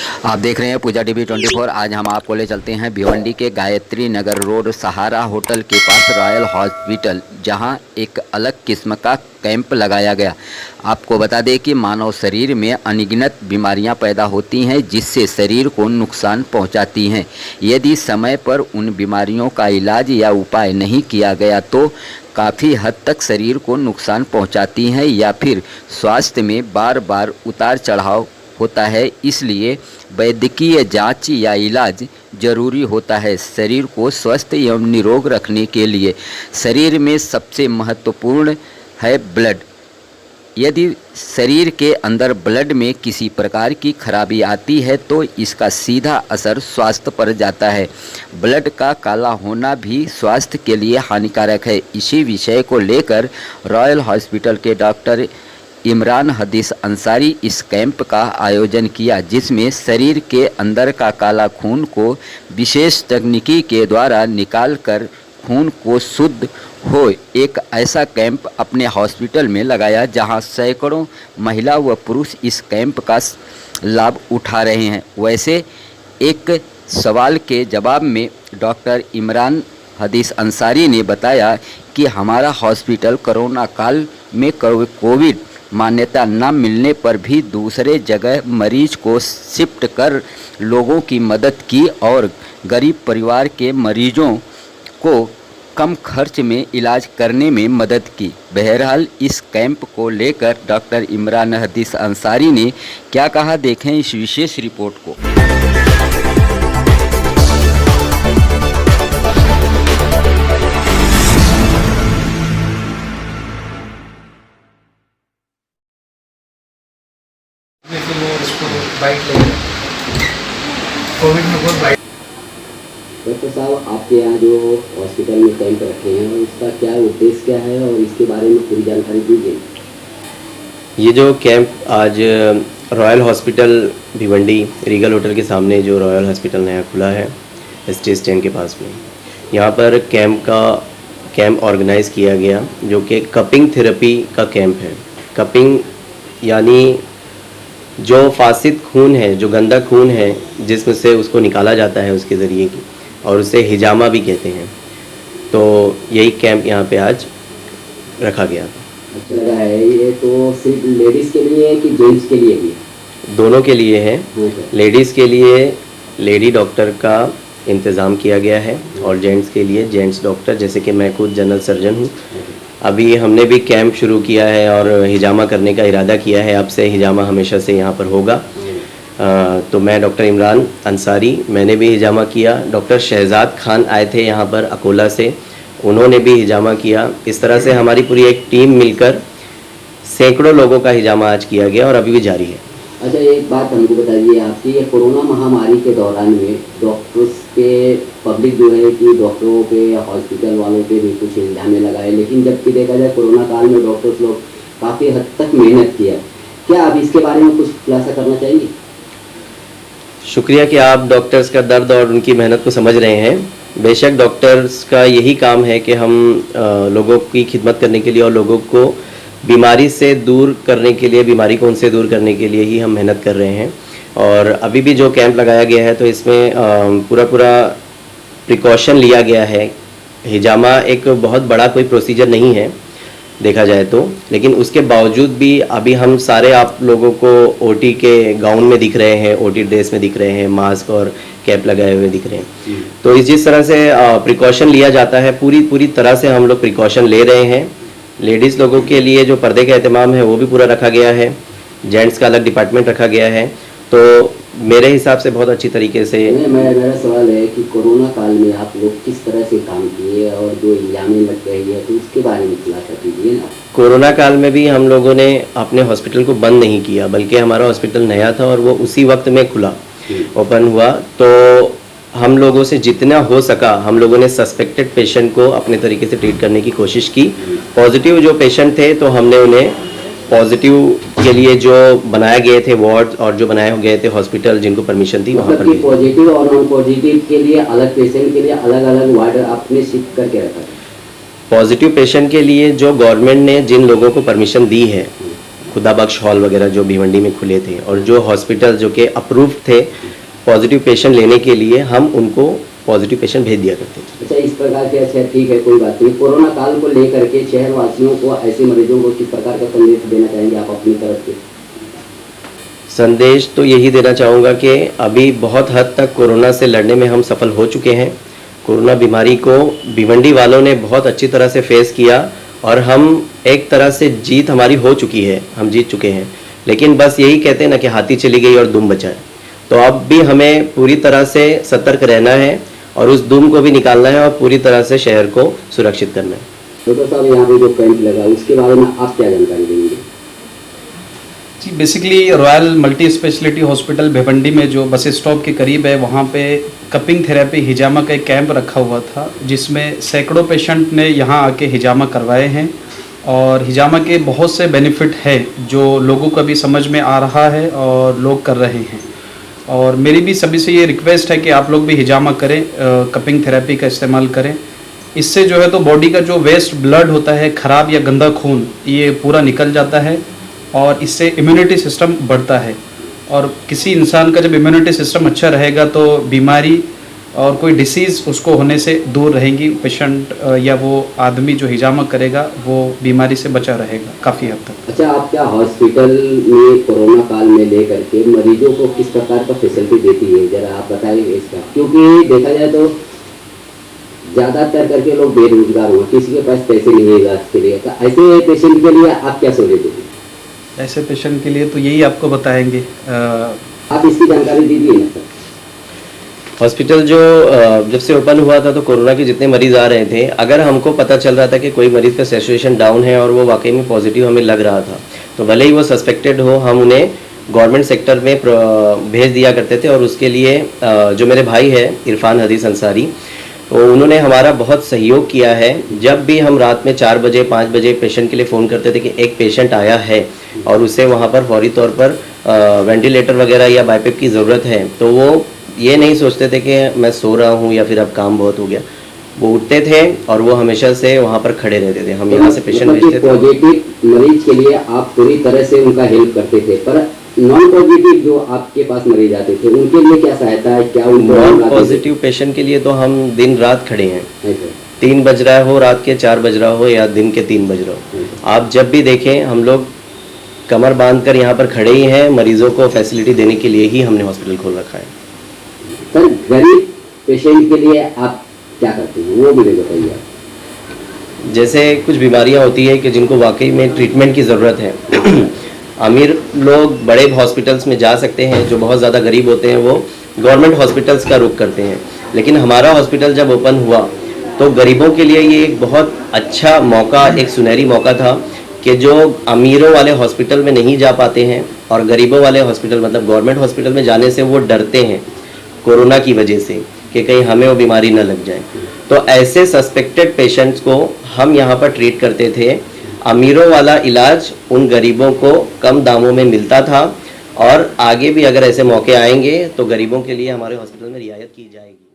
आप देख रहे हैं पूजा टीवी 24। आज हम आपको ले चलते हैं भिवंडी के गायत्री नगर रोड सहारा होटल के पास रॉयल हॉस्पिटल, जहां एक अलग किस्म का कैंप लगाया गया। आपको बता दें कि मानव शरीर में अनगिनत बीमारियां पैदा होती हैं, जिससे शरीर को नुकसान पहुंचाती हैं। यदि समय पर उन बीमारियों का इलाज या उपाय नहीं किया गया तो काफ़ी हद तक शरीर को नुकसान पहुंचाती हैं या फिर स्वास्थ्य में बार बार उतार चढ़ाव होता है। इसलिए वैद्यकीय जांच या इलाज जरूरी होता है। शरीर को स्वस्थ एवं निरोग रखने के लिए शरीर में सबसे महत्वपूर्ण है ब्लड। यदि शरीर के अंदर ब्लड में किसी प्रकार की खराबी आती है तो इसका सीधा असर स्वास्थ्य पर जाता है। ब्लड का काला होना भी स्वास्थ्य के लिए हानिकारक है। इसी विषय को लेकर रॉयल हॉस्पिटल के डॉक्टर इमरान हदीस अंसारी इस कैंप का आयोजन किया, जिसमें शरीर के अंदर का काला खून को विशेष तकनीकी के द्वारा निकालकर खून को शुद्ध हो एक ऐसा कैंप अपने हॉस्पिटल में लगाया, जहां सैकड़ों महिला व पुरुष इस कैंप का लाभ उठा रहे हैं। वैसे एक सवाल के जवाब में डॉक्टर इमरान हदीस अंसारी ने बताया कि हमारा हॉस्पिटल कोरोना काल में कोविड मान्यता न मिलने पर भी दूसरे जगह मरीज को शिफ्ट कर लोगों की मदद की और गरीब परिवार के मरीजों को कम खर्च में इलाज करने में मदद की। बहरहाल इस कैंप को लेकर डॉक्टर इमरान हदीस अंसारी ने क्या कहा, देखें इस विशेष रिपोर्ट को। फिर वो उसको बाइट लेगा। कोविड में बहुत बाइट। डॉक्टर साहब, आपके यहाँ जो हॉस्पिटल में कैंप रखे हैं उसका क्या उद्देश्य क्या है और इसके बारे में पूरी जानकारी दीजिए। ये जो कैंप आज royal hospital Bhiwandi Regal hotel के सामने जो रॉयल हॉस्पिटल नया खुला है ST स्टैंड के पास में, यहाँ पर कैंप ऑर्गेनाइज़ किया गया, जो कि कपिंग थेरेपी का कैंप है। कपिंग यानी जो फासिद खून है, जो गंदा खून है जिसमें से उसको निकाला जाता है उसके ज़रिए की, और उसे हिजामा भी कहते हैं। तो यही कैंप यहाँ पे आज रखा गया। अच्छा लगा है। ये तो सिर्फ लेडीज़ के लिए है कि जेंट्स के लिए भी? दोनों के लिए है। लेडीज़ के लिए लेडी डॉक्टर का इंतज़ाम किया गया है और जेंट्स के लिए जेंट्स डॉक्टर, जैसे कि मैं खुद जनरल सर्जन हूँ। अभी हमने भी कैंप शुरू किया है और हिजामा करने का इरादा किया है। अब से हिजामा हमेशा से यहाँ पर होगा। तो मैं डॉक्टर इमरान अंसारी, मैंने भी हिजामा किया। डॉक्टर शहजाद खान आए थे यहाँ पर अकोला से, उन्होंने भी हिजामा किया। इस तरह से हमारी पूरी एक टीम मिलकर सैकड़ों लोगों का हिजामा आज किया गया और अभी भी जारी है। अच्छा, एक बात हमको बताइए आपकी, ये कोरोना महामारी के दौरान में डॉक्टर्स पे पब्लिक जो है कि डॉक्टरों पे या हॉस्पिटल वालों पे भी कुछ इल्जामें लगाए, लेकिन जबकि देखा जाए कोरोना काल में डॉक्टर्स लोग काफ़ी हद तक मेहनत किया। क्या आप इसके बारे में कुछ खुलासा करना चाहेंगे? शुक्रिया कि आप डॉक्टर्स का दर्द और उनकी मेहनत को समझ रहे हैं। बेशक डॉक्टर्स का यही काम है कि हम लोगों की खिदमत करने के लिए और लोगों को बीमारी से दूर करने के लिए, बीमारी को उनसे दूर करने के लिए ही हम मेहनत कर रहे हैं। और अभी भी जो कैंप लगाया गया है तो इसमें पूरा प्रिकॉशन लिया गया है। हिजामा एक बहुत बड़ा कोई प्रोसीजर नहीं है देखा जाए तो, लेकिन उसके बावजूद भी अभी हम सारे आप लोगों को OT के गाउन में दिख रहे हैं, OT ड्रेस में दिख रहे हैं, मास्क और कैप लगाए हुए दिख रहे हैं। तो जिस तरह से प्रिकॉशन लिया जाता है, पूरी तरह से हम लोग प्रिकॉशन ले रहे हैं। लेडीज़ लोगों के लिए जो पर्दे का एहतमाम है वो भी पूरा रखा गया है, जेंट्स का अलग डिपार्टमेंट रखा गया है। तो मेरे हिसाब से बहुत अच्छी तरीके से। मेरा सवाल है कि कोरोना काल में आप लोग किस तरह से काम किए और जो इल्जामें लग रही है तो उसके बारे में खुलासा कीजिए ना। कोरोना काल में भी हम लोगों ने अपने हॉस्पिटल को बंद नहीं किया, बल्कि हमारा हॉस्पिटल नया था और वो उसी वक्त में खुला, ओपन हुआ। तो हम लोगों से जितना हो सका हम लोगों ने सस्पेक्टेड पेशेंट को अपने तरीके से ट्रीट करने की कोशिश की। पॉजिटिव जो पेशेंट थे तो हमने उन्हें पॉजिटिव के लिए जो बनाए गए थे वार्ड और जो बनाए गए थे हॉस्पिटल जिनको परमिशन थी वहाँ पर पॉजिटिव और नॉन पॉजिटिव के लिए अलग पेशेंट के लिए अलग अलग वार्ड आपने शिफ्ट करके रखा था। पॉजिटिव पेशेंट के लिए जो गवर्नमेंट ने जिन लोगों को परमिशन दी है खुदाबख्श हॉल वगैरह जो भिवंडी में खुले थे, और जो हॉस्पिटल जो कि अप्रूव थे पॉजिटिव पेशेंट लेने के लिए, हम उनको पॉजिटिव पेशेंट भेज दिया करते थे। अच्छा, इस प्रकार के, अच्छा ठीक है, कोई बात नहीं। कोरोना काल को लेकर के शहर वासियों को, ऐसे मरीजों को किस प्रकार का संदेश देना चाहेंगे आप अपनी तरफ से? संदेश तो यही देना चाहूँगा कि अभी बहुत हद तक कोरोना से लड़ने में हम सफल हो चुके हैं। कोरोना बीमारी को भिवंडी वालों ने बहुत अच्छी तरह से फेस किया, और हम एक तरह से जीत हमारी हो चुकी है, हम जीत चुके हैं। लेकिन बस यही कहते हैं ना कि हाथी चली गई और दुम बचा है, तो अब भी हमें पूरी तरह से सतर्क रहना है और उस दुम को भी निकालना है और पूरी तरह से शहर को सुरक्षित करना है। डॉक्टर साहब, यहाँ पे जो कैंप लगा उसके बारे में आप क्या जानकारी देंगे? जी, basically royal multi speciality hospital Bhiwandi में जो बस स्टॉप के करीब है, वहाँ पे कपिंग थेरेपी हिजामा का एक कैंप रखा हुआ था, जिसमें सैकड़ों पेशेंट ने यहाँ आके हिजामा करवाए हैं। और हिजामा के बहुत से बेनिफिट है जो लोगों को अभी समझ में आ रहा है और लोग कर रहे हैं। और मेरी भी सभी से ये रिक्वेस्ट है कि आप लोग भी हिजामा करें, कपिंग थेरेपी का इस्तेमाल करें। इससे जो है तो बॉडी का जो वेस्ट ब्लड होता है, ख़राब या गंदा खून, ये पूरा निकल जाता है और इससे इम्यूनिटी सिस्टम बढ़ता है। और किसी इंसान का जब इम्यूनिटी सिस्टम अच्छा रहेगा तो बीमारी और कोई डिसीज़ उसको होने से दूर रहेंगी। पेशेंट या वो आदमी जो हिजामा करेगा वो बीमारी से बचा रहेगा काफ़ी हद तक। अच्छा, आप क्या हॉस्पिटल में कोरोना काल में लेकर के मरीजों को किस प्रकार का फैसिलिटी देती है, जरा आप बताइए इसका? क्योंकि देखा जाए तो ज़्यादातर करके लोग बेरोजगार हुए, किसी के पास पैसे नहीं है इलाज के लिए, तो ऐसे पेशेंट के लिए आप क्या सलाह देंगे? ऐसे पेशेंट के लिए तो यही आपको बताएंगे। आप इसकी जानकारी दीजिए ना सर। हॉस्पिटल जो जब से ओपन हुआ था तो कोरोना के जितने मरीज़ आ रहे थे, अगर हमको पता चल रहा था कि कोई मरीज़ का सैचुरेशन डाउन है और वो वाकई में पॉजिटिव हमें लग रहा था, तो भले ही वो सस्पेक्टेड हो, हम उन्हें गवर्नमेंट सेक्टर में भेज दिया करते थे। और उसके लिए जो मेरे भाई है इरफान हदीस अंसारी, तो उन्होंने हमारा बहुत सहयोग किया है। जब भी हम रात में 4 बजे 5 बजे पेशेंट के लिए फ़ोन करते थे कि एक पेशेंट आया है और उसे वहाँ पर फौरी तौर पर वेंटिलेटर वगैरह या बाईपेप की ज़रूरत है, तो वो ये नहीं सोचते थे कि मैं सो रहा हूँ या फिर अब काम बहुत हो गया। वो उठते थे और वो हमेशा से वहाँ पर खड़े रहते थे। हम यहाँ से पेशेंट भेजते थे। पॉजिटिव मरीज के लिए आप पूरी तरह से उनका हेल्प करते थे, पर नॉन पॉजिटिव जो आपके पास मरीज आते थे उनके लिए क्या सहायता है? क्या नॉन पॉजिटिव पेशेंट के लिए तो हम दिन रात खड़े हैं। 3 बज रहा हो, रात के 4 बज रहा हो या दिन के 3 बज रहा हो, आप जब भी देखें हम लोग कमर बांध कर यहाँ पर खड़े ही हैं। मरीजों को फैसिलिटी देने के लिए ही हमने हॉस्पिटल खोल रखा है। सर, गरीब पेशेंट के लिए आप क्या करते हैं, वो भी बताइए। जैसे कुछ बीमारियां होती है कि जिनको वाकई में ट्रीटमेंट की ज़रूरत है। अमीर लोग बड़े हॉस्पिटल्स में जा सकते हैं, जो बहुत ज़्यादा गरीब होते हैं वो गवर्नमेंट हॉस्पिटल्स का रुख करते हैं। लेकिन हमारा हॉस्पिटल जब ओपन हुआ तो गरीबों के लिए ये एक बहुत अच्छा मौका, एक सुनहरी मौका था कि जो अमीरों वाले हॉस्पिटल में नहीं जा पाते हैं और गरीबों वाले हॉस्पिटल मतलब गवर्नमेंट हॉस्पिटल में जाने से वो डरते हैं कोरोना की वजह से कि कहीं हमें वो बीमारी न लग जाए, तो ऐसे सस्पेक्टेड पेशेंट्स को हम यहाँ पर ट्रीट करते थे। अमीरों वाला इलाज उन गरीबों को कम दामों में मिलता था, और आगे भी अगर ऐसे मौके आएंगे तो गरीबों के लिए हमारे हॉस्पिटल में रियायत की जाएगी।